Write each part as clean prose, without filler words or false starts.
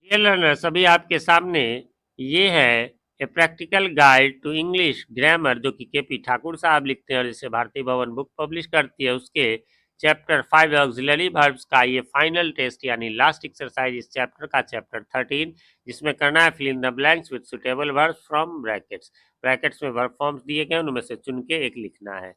Dear learners, अभी आपके सामने ये है a practical guide to English grammar, जो कि केपी ठाकुर साहब लिखते हैं और जिसे भारतीय भवन बुक पब्लिश करती है। उसके चैप्टर 5 ऑक्सिलरी वर्ब्स का ये फाइनल टेस्ट यानी लास्ट एक्सरसाइज इस चैप्टर का, चैप्टर 13, जिसमें करना है fill in the blanks with suitable verbs from brackets. Brackets में वर्ब फॉर्म्स दिए गए, उनमें से चुन के एक लिखना है।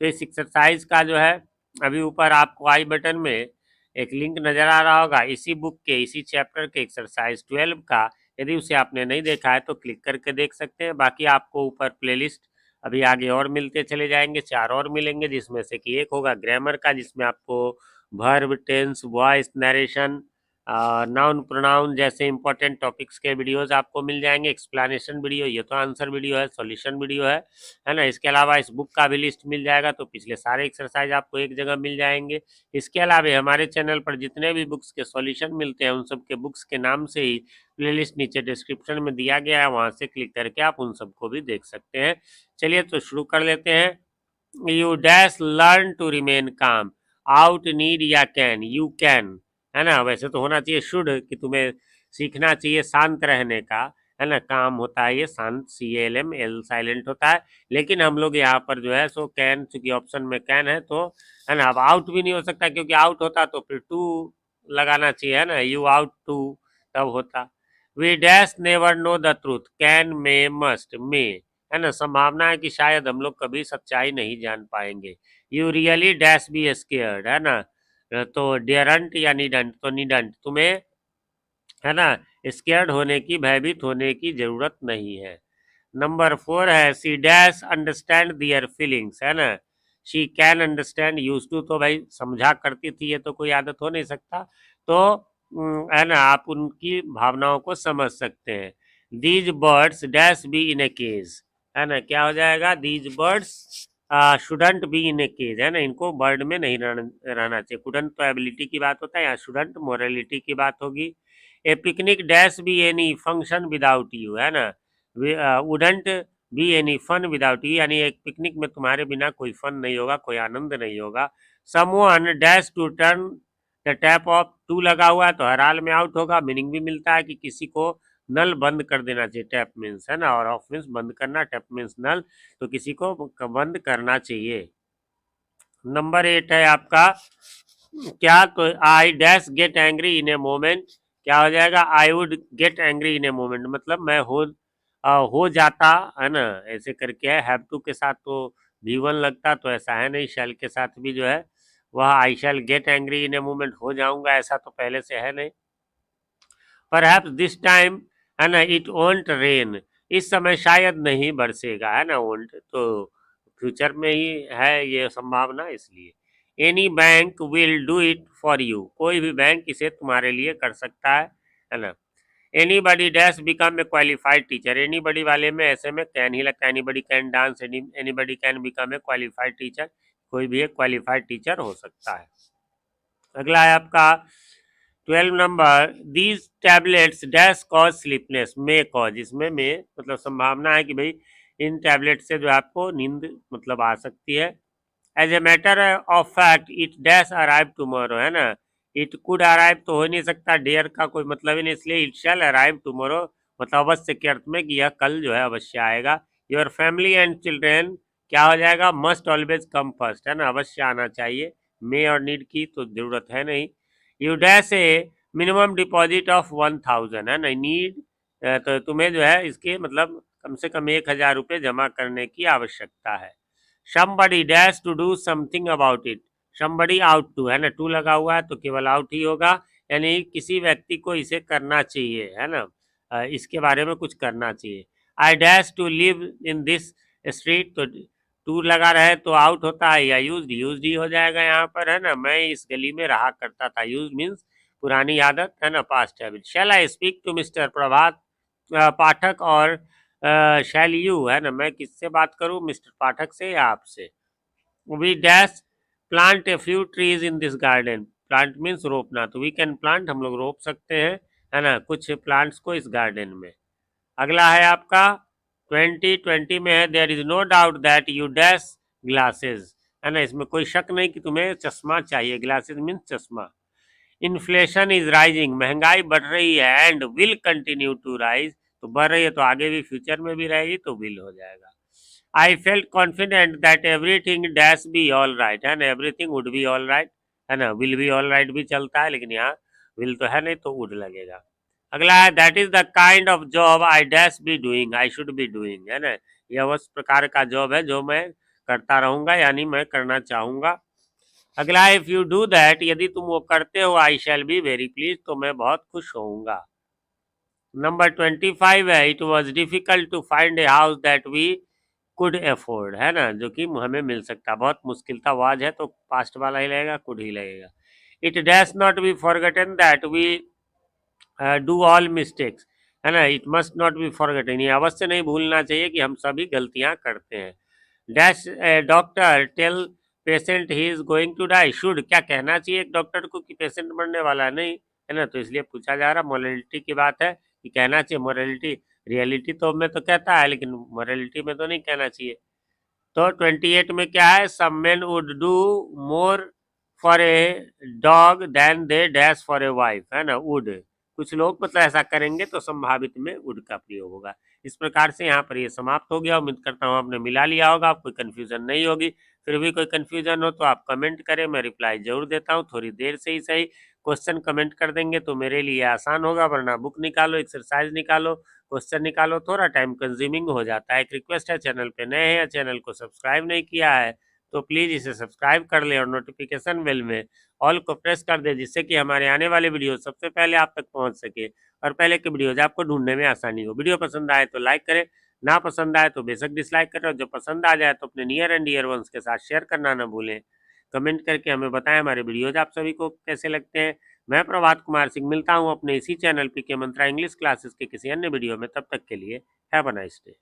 तो इस एक्सरसाइज का जो है, अभी ऊपर आपको आई बटन में एक लिंक नजर आ रहा होगा, इसी बुक के इसी चैप्टर के एक्सरसाइज 12 का। यदि उसे आपने नहीं देखा है तो क्लिक करके देख सकते हैं। बाकी आपको ऊपर प्लेलिस्ट अभी आगे और मिलते चले जाएंगे, 4 और मिलेंगे, जिसमें से कि एक होगा ग्रामर का, जिसमें आपको verb, tense, voice, narration, noun, pronoun जैसे इंपॉर्टेंट टॉपिक्स के वीडियोस आपको मिल जाएंगे। एक्सप्लेनेशन वीडियो, ये तो आंसर वीडियो है, सॉल्यूशन वीडियो है ना। इसके अलावा इस बुक का भी लिस्ट मिल जाएगा, तो पिछले सारे एक्सरसाइज आपको एक जगह मिल जाएंगे। इसके अलावा हमारे चैनल पर जितने भी बुक्स के सॉल्यूशन मिलते हैं, उन सब के बुक्स के नाम से ही प्लेलिस्ट नीचे डिस्क्रिप्शन में दिया गया है, वहां से क्लिक करके आप उन सबको भी देख सकते हैं। चलिए तो शुरू कर लेते हैं। You dash learn to remain calm, ought, need या कैन। यू कैन, है ना। वैसे तो होना चाहिए शुड, कि तुम्हें सीखना चाहिए शांत रहने का, है ना। काम होता है ये शांत, CALM, एल साइलेंट होता है। लेकिन हम लोग यहाँ पर जो है सो कैन, चूंकि ऑप्शन में कैन है तो, है ना। अब आउट भी नहीं हो सकता, क्योंकि आउट होता तो फिर टू लगाना चाहिए, है ना। यू आउट टू तब होता। We dash never know the truth, can, may, must, may, है ना। संभावना है कि शायद हम लोग कभी सच्चाई नहीं जान पाएंगे। You really dash be scared, है ना। तो डेयरंट या नीडंट, तो नीडंट, तुम्हें, है ना, स्केयर्ड होने की, भयभीत होने की जरूरत नहीं है। नंबर 4 है C dash understand their feelings, है ना। She can understand, use to तो भाई समझा करती थी, ये तो कोई आदत हो नहीं सकता, तो है ना, आप उनकी भावनाओं को समझ सकते हैं। These birds dash be in a cage, है ना। क्या हो जाएगा, these birds shouldn't be in a cage, है ना। इनको बर्ड में नहीं रहना चाहिए। कुडंट तो एबिलिटी की बात होता है, यहाँ शुडंट मोरालिटी की बात होगी। A picnic dash be any function without you, है ना। Wouldn't be any fun without you, यानी एक पिकनिक में तुम्हारे बिना कोई फन नहीं होगा, कोई आनंद नहीं होगा। Someone dash to turn the tap off, to लगा हुआ है तो हर हाल में आउट होगा। मीनिंग भी मिलता है कि किसी को नल बंद कर देना चाहिए, टैप मीन्स, है ना, और ऑफ मीन्स बंद करना, टैप मीन्स नल, तो किसी को बंद करना चाहिए। नंबर 8 है आपका, क्या, तो I dash gate angry in a moment, क्या हो जाएगा, I would get angry in a moment, मतलब मैं हो जाता, है ना। ऐसे करके है, हैव टू के साथ तो V1 लगता, तो ऐसा है नहीं। शैल के साथ भी जो है वह I shall get angry in a moment, हो जाऊंगा, ऐसा तो पहले से है नहीं। परहैप्स दिस टाइम, है ना, इट वोंट रेन, इस समय शायद नहीं बरसेगा, है ना। वोंट तो फ्यूचर में ही है ये संभावना, इसलिए। Any bank will do it for you, कोई भी बैंक इसे तुम्हारे लिए कर सकता है ना। Any buddy dash become a qualified teacher, any बडी वाले में ऐसे में कैन ही लगता है। Any buddy can dance, any buddy can become a qualified teacher, कोई भी एक क्वालिफाइड टीचर हो सकता है। अगला है आपका 12 number, these tablets dash cause sleepiness, may cause, इसमें में मतलब संभावना है कि भाई इन टैबलेट से जो आपको नींद मतलब आ सकती है। As a matter of fact it dash arrive tomorrow, है ना। इट कुड अराइव तो हो नहीं सकता, डेयर का कोई मतलब ही नहीं, इसलिए इट शैल अराइव टुमारो, मतलब अवश्य के अर्थ में कि यह कल जो है अवश्य आएगा। योर फैमिली एंड चिल्ड्रेन, क्या हो जाएगा, मस्ट ऑलवेज कम फर्स्ट, है ना, अवश्य आना चाहिए। मे और नीड की तो जरूरत है नहीं। You dash A minimum deposit of 1000, है ना। नीड तो तुम्हें जो है इसके मतलब कम से कम 1000 रुपये जमा करने की आवश्यकता है। somebody dash to do something about it, somebody out to, है ना, टू लगा हुआ है तो केवल आउट ही होगा, यानी किसी व्यक्ति को इसे करना चाहिए, है ना। इसके बारे में कुछ करना चाहिए। I dash to live in this street, तो टू लगा रहे तो आउट होता है, या यूज्ड ही हो जाएगा यहाँ पर, है ना। मैं इस गली में रहा करता था, यूज मीन्स पुरानी आदत, है ना, past habit. Shall I speak to mister Prabhat Pathak, और शैल यू, है ना, मैं किससे बात करूं, मिस्टर पाठक से या आपसे। We dash plant a few trees in this garden, plant means रोपना, तो वी कैन प्लांट, हम लोग रोप सकते हैं, है ना, कुछ प्लांट्स को इस गार्डन में। अगला है आपका 2020 में है, there is no doubt that you dash glasses, है ना। इसमें कोई शक नहीं कि तुम्हें चश्मा चाहिए, ग्लासेस मीन्स चश्मा। इन्फ्लेशन इज राइजिंग, महंगाई बढ़ रही है, and will continue to rise, तो बढ़ रही है तो आगे भी फ्यूचर में भी रहेगी, तो विल हो जाएगा। I felt confident that everything dash be all right, है ना, everything would be all right, है ना, विल बी ऑल राइट भी चलता है, लेकिन यहाँ विल तो है नहीं तो वुड लगेगा। अगला है that is the kind of job I dash be doing, I should be doing, है ना, यह उस प्रकार का जॉब है जो मैं करता रहूंगा, यानी मैं करना चाहूंगा। अगला, इफ यू डू दैट, यदि तुम वो करते हो, I shall be very please, तो मैं बहुत खुश होऊंगा। नंबर 25 है, it was difficult to find a house that we could afford, है ना, जो कि हमें मिल सकता, बहुत मुश्किल था, वाज है तो पास्ट वाला ही लगेगा, कुड ही लगेगा। It dash not be forgotten that we do all mistakes, है ना, it must not be forgotten, ये अवश्य नहीं भूलना चाहिए कि हम सभी गलतियां करते हैं। Dash, doctor tell patient he is going to die, should, क्या कहना चाहिए एक डॉक्टर को कि पेशेंट मरने वाला नहीं, है ना, तो इसलिए पूछा जा रहा, मोरालिटी की बात है कि कहना चाहिए, मोरालिटी रियलिटी तो में तो कहता है, लेकिन मोरालिटी में तो नहीं कहना चाहिए। तो 28 में क्या है, some men would do more for a dog than they dash for a wife, है ना, वुड, कुछ लोग मतलब ऐसा करेंगे, तो संभावित में वुड का प्रयोग होगा। इस प्रकार से यहाँ पर ये समाप्त हो गया। उम्मीद करता हूँ आपने मिला लिया होगा, कोई कंफ्यूजन नहीं होगी। फिर भी कोई कंफ्यूजन हो तो आप कमेंट करें, मैं रिप्लाई जरूर देता हूँ, थोड़ी देर से ही सही। क्वेश्चन कमेंट कर देंगे तो मेरे लिए आसान होगा, वरना बुक निकालो, एक्सरसाइज निकालो, क्वेश्चन निकालो, थोड़ा टाइम कंज्यूमिंग हो जाता है। एक रिक्वेस्ट है, चैनल पे नए हैं या चैनल को सब्सक्राइब नहीं किया है तो प्लीज़ इसे सब्सक्राइब कर ले और नोटिफिकेशन बेल में ऑल को प्रेस कर दे, जिससे कि हमारे आने वाले वीडियो सबसे पहले आप तक पहुंच सके और पहले के वीडियोज आपको ढूंढने में आसानी हो। वीडियो पसंद आए तो लाइक करें, ना पसंद आए तो बेशक डिसलाइक करें, और जो पसंद आ जाए तो अपने नियर एंड डियर वंस के साथ शेयर करना ना भूलें। कमेंट करके हमें बताएं हमारे वीडियोज आप सभी को कैसे लगते हैं। मैं प्रभात कुमार सिंह मिलता हूं अपने इसी चैनल पीके मंत्रा इंग्लिश क्लासेस के किसी अन्य वीडियो में, तब तक के लिए हैव अ नाइस डे।